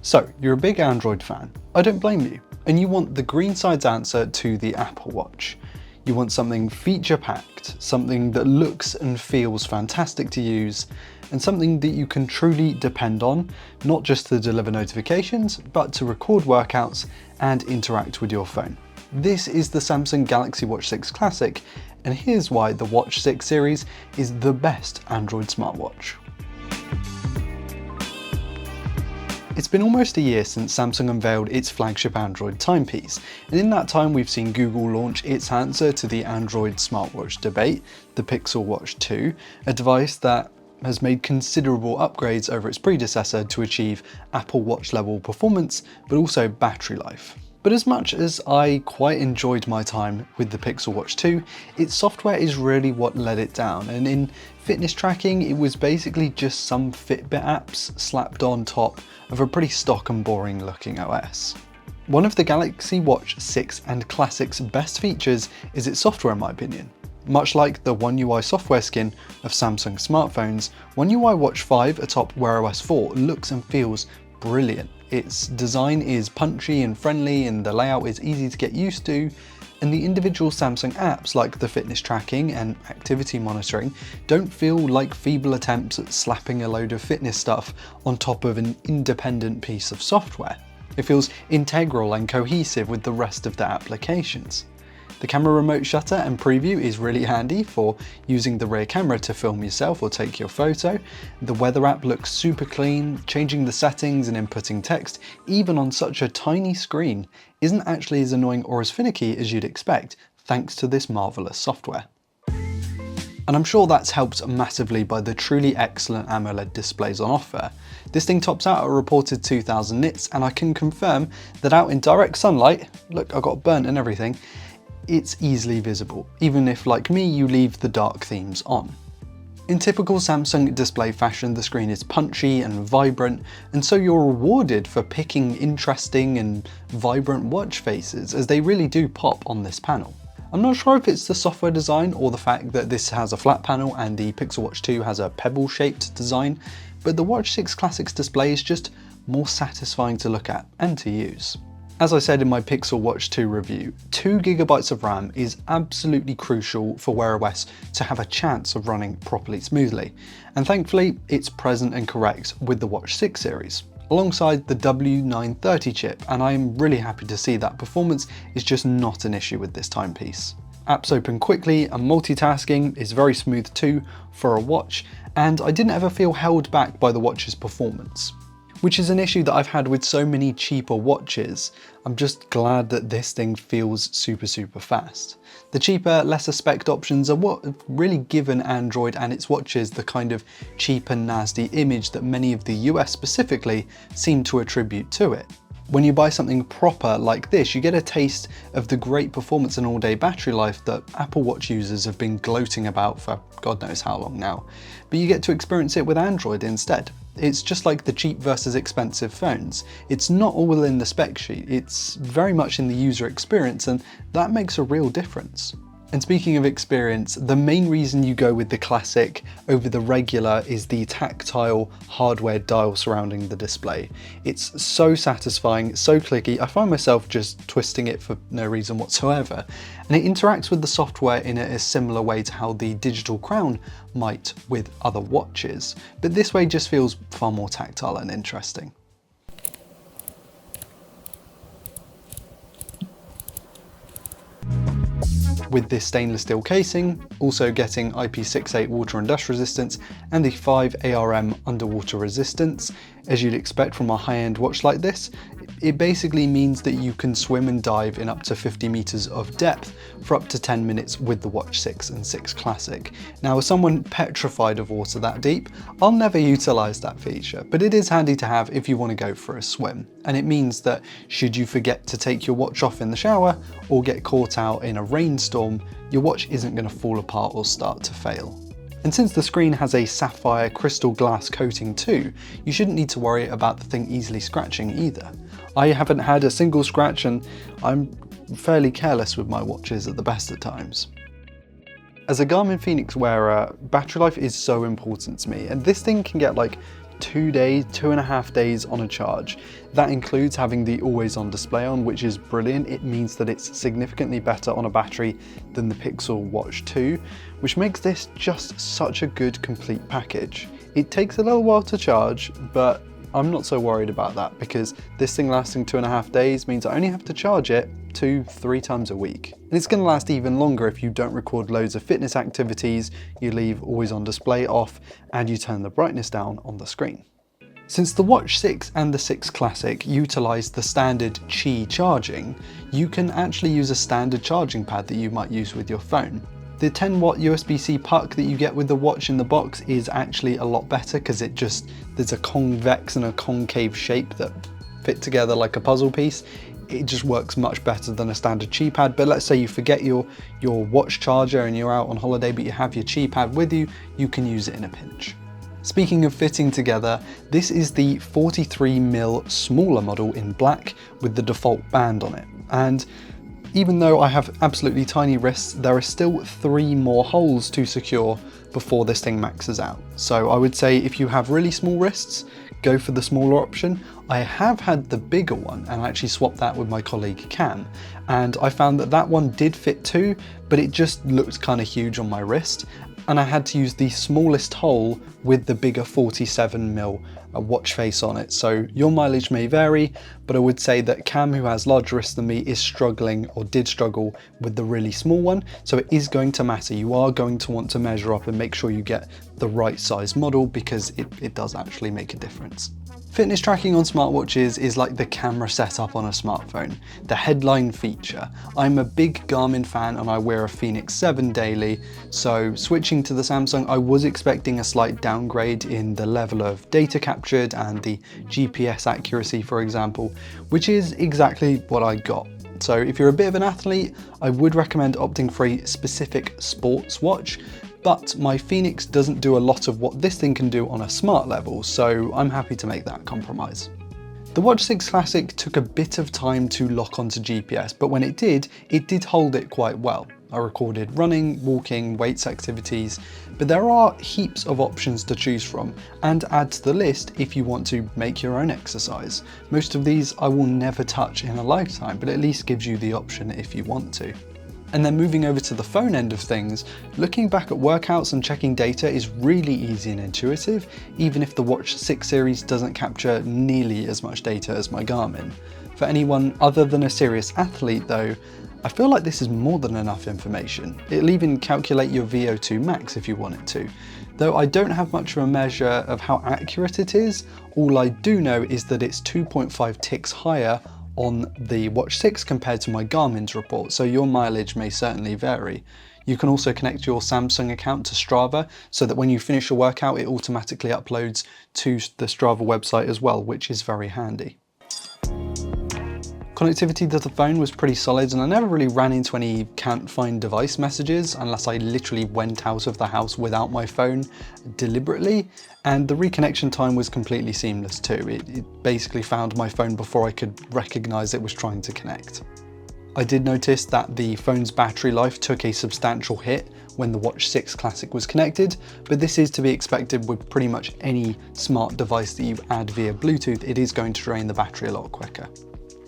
So, you're a big Android fan. I don't blame you. And you want the green side's answer to the Apple Watch. You want something feature-packed, something that looks and feels fantastic to use, and something that you can truly depend on, not just to deliver notifications, but to record workouts and interact with your phone. This is the Samsung Galaxy Watch 6 Classic, and here's why the Watch 6 series is the best Android smartwatch. It's been almost a year since Samsung unveiled its flagship Android timepiece, and in that time we've seen Google launch its answer to the Android smartwatch debate, the Pixel Watch 2, a device that has made considerable upgrades over its predecessor to achieve Apple Watch level performance, but also battery life. But as much as I quite enjoyed my time with the Pixel Watch 2, its software is really what let it down, and in fitness tracking it was basically just some Fitbit apps slapped on top of a pretty stock and boring looking OS. One of the Galaxy Watch 6 and Classic's best features is its software in my opinion. Much like the One UI software skin of Samsung smartphones, One UI Watch 5 atop Wear OS 4 looks and feels brilliant. Its design is punchy and friendly, and the layout is easy to get used to, and the individual Samsung apps like the fitness tracking and activity monitoring don't feel like feeble attempts at slapping a load of fitness stuff on top of an independent piece of software. It feels integral and cohesive with the rest of the applications. The camera remote shutter and preview is really handy for using the rear camera to film yourself or take your photo. The weather app looks super clean. Changing the settings and inputting text, even on such a tiny screen, isn't actually as annoying or as finicky as you'd expect, thanks to this marvelous software. And I'm sure that's helped massively by the truly excellent AMOLED displays on offer. This thing tops out at a reported 2000 nits, and I can confirm that out in direct sunlight, look, I got burnt and everything, it's easily visible, even if, like me, you leave the dark themes on. In typical Samsung display fashion, the screen is punchy and vibrant, and so you're rewarded for picking interesting and vibrant watch faces, as they really do pop on this panel. I'm not sure if it's the software design or the fact that this has a flat panel and the Pixel Watch 2 has a pebble-shaped design, but the Watch 6 Classic's display is just more satisfying to look at and to use. As I said in my Pixel Watch 2 review, 2GB of RAM is absolutely crucial for Wear OS to have a chance of running properly smoothly, and thankfully it's present and correct with the Watch 6 series, alongside the W930 chip, and I am really happy to see that performance is just not an issue with this timepiece. Apps open quickly and multitasking is very smooth too for a watch, and I didn't ever feel held back by the watch's performance, which is an issue that I've had with so many cheaper watches. I'm just glad that this thing feels super fast. The cheaper, lesser spec'd options are what have really given Android and its watches the kind of cheap and nasty image that many of the US specifically seem to attribute to it. When you buy something proper like this, you get a taste of the great performance and all-day battery life that Apple Watch users have been gloating about for God knows how long now. But you get to experience it with Android instead. It's just like the cheap versus expensive phones. It's not all in the spec sheet, it's very much in the user experience, and that makes a real difference. And speaking of experience, the main reason you go with the Classic over the regular is the tactile hardware dial surrounding the display. It's so satisfying, so clicky, I find myself just twisting it for no reason whatsoever. And it interacts with the software in a similar way to how the digital crown might with other watches, but this way just feels far more tactile and interesting. With this stainless steel casing, also getting IP68 water and dust resistance and the 5 ARM underwater resistance, as you'd expect from a high-end watch like this, it basically means that you can swim and dive in up to 50 meters of depth for up to 10 minutes with the Watch 6 and 6 Classic. Now, as someone petrified of water that deep, I'll never utilize that feature, but it is handy to have if you want to go for a swim. And it means that should you forget to take your watch off in the shower or get caught out in a rainstorm, your watch isn't going to fall apart or start to fail. And since the screen has a sapphire crystal glass coating too, you shouldn't need to worry about the thing easily scratching either. I haven't had a single scratch, and I'm fairly careless with my watches at the best of times. As a Garmin Fenix wearer, battery life is so important to me, and this thing can get like 2.5 days on a charge. That includes having the always on display on, which is brilliant. It means that it's significantly better on a battery than the Pixel Watch 2, which makes this just such a good complete package. It takes a little while to charge, but I'm not so worried about that because this thing lasting 2.5 days means I only have to charge it 2-3 times a week. And it's going to last even longer if you don't record loads of fitness activities, you leave always on display off, and you turn the brightness down on the screen. Since the Watch 6 and the 6 Classic utilise the standard Qi charging, you can actually use a standard charging pad that you might use with your phone. The 10 watt USB-C puck that you get with the watch in the box is actually a lot better because there's a convex and a concave shape that fit together like a puzzle piece. It just works much better than a standard Qi pad. But let's say you forget your watch charger and you're out on holiday but you have your Qi pad with you, you can use it in a pinch. Speaking of fitting together, this is the 43mm smaller model in black with the default band on it. And even though I have absolutely tiny wrists, there are still 3 more holes to secure before this thing maxes out. So I would say if you have really small wrists, go for the smaller option. I have had the bigger one and I actually swapped that with my colleague Cam, and I found that that one did fit too, but it just looked kind of huge on my wrist, and I had to use the smallest hole with the bigger 47mm watch face on it. So your mileage may vary, but I would say that Cam, who has larger wrists than me, is struggling or did struggle with the really small one. So it is going to matter. You are going to want to measure up and make sure you get the right size model because it does actually make a difference. Fitness tracking on smartwatches is like the camera setup on a smartphone, the headline feature. I'm a big Garmin fan and I wear a Fenix 7 daily, so switching to the Samsung, I was expecting a slight downgrade in the level of data captured and the GPS accuracy, for example, which is exactly what I got. So if you're a bit of an athlete, I would recommend opting for a specific sports watch, but my Fenix doesn't do a lot of what this thing can do on a smart level, so I'm happy to make that compromise. The Watch 6 Classic took a bit of time to lock onto GPS, but when it did hold it quite well. I recorded running, walking, weights activities, but there are heaps of options to choose from, and add to the list if you want to make your own exercise. Most of these I will never touch in a lifetime, but at least gives you the option if you want to. And then moving over to the phone end of things, looking back at workouts and checking data is really easy and intuitive, even if the Watch 6 series doesn't capture nearly as much data as my Garmin. For anyone other than a serious athlete though, I feel like this is more than enough information. It'll even calculate your VO2 max if you want it to. Though I don't have much of a measure of how accurate it is, all I do know is that it's 2.5 ticks higher on the Watch 6 compared to my Garmin's report, so your mileage may certainly vary. You can also connect your Samsung account to Strava so that when you finish a workout it automatically uploads to the Strava website as well, which is very handy. Connectivity to the phone was pretty solid and I never really ran into any can't find device messages unless I literally went out of the house without my phone deliberately, and the reconnection time was completely seamless too. It basically found my phone before I could recognise it was trying to connect. I did notice that the phone's battery life took a substantial hit when the Watch 6 Classic was connected, but this is to be expected with pretty much any smart device that you add via Bluetooth. It is going to drain the battery a lot quicker.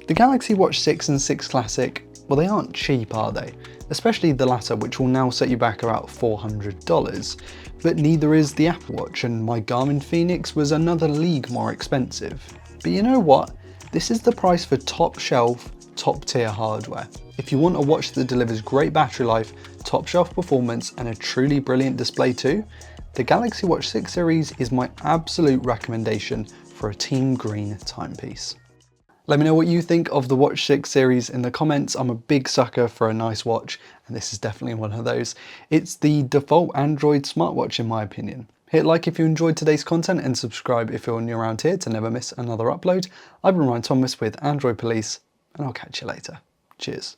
The Galaxy Watch 6 and 6 Classic, well, they aren't cheap, are they? Especially the latter, which will now set you back about $400. But neither is the Apple Watch, and my Garmin Fenix was another league more expensive. But you know what? This is the price for top shelf, top tier hardware. If you want a watch that delivers great battery life, top shelf performance, and a truly brilliant display too, the Galaxy Watch 6 series is my absolute recommendation for a team green timepiece. Let me know what you think of the Watch 6 series in the comments. I'm a big sucker for a nice watch, and this is definitely one of those. It's the default Android smartwatch in my opinion. Hit like if you enjoyed today's content and subscribe if you're new around here to never miss another upload. I've been Ryan Thomas with Android Police, and I'll catch you later. Cheers.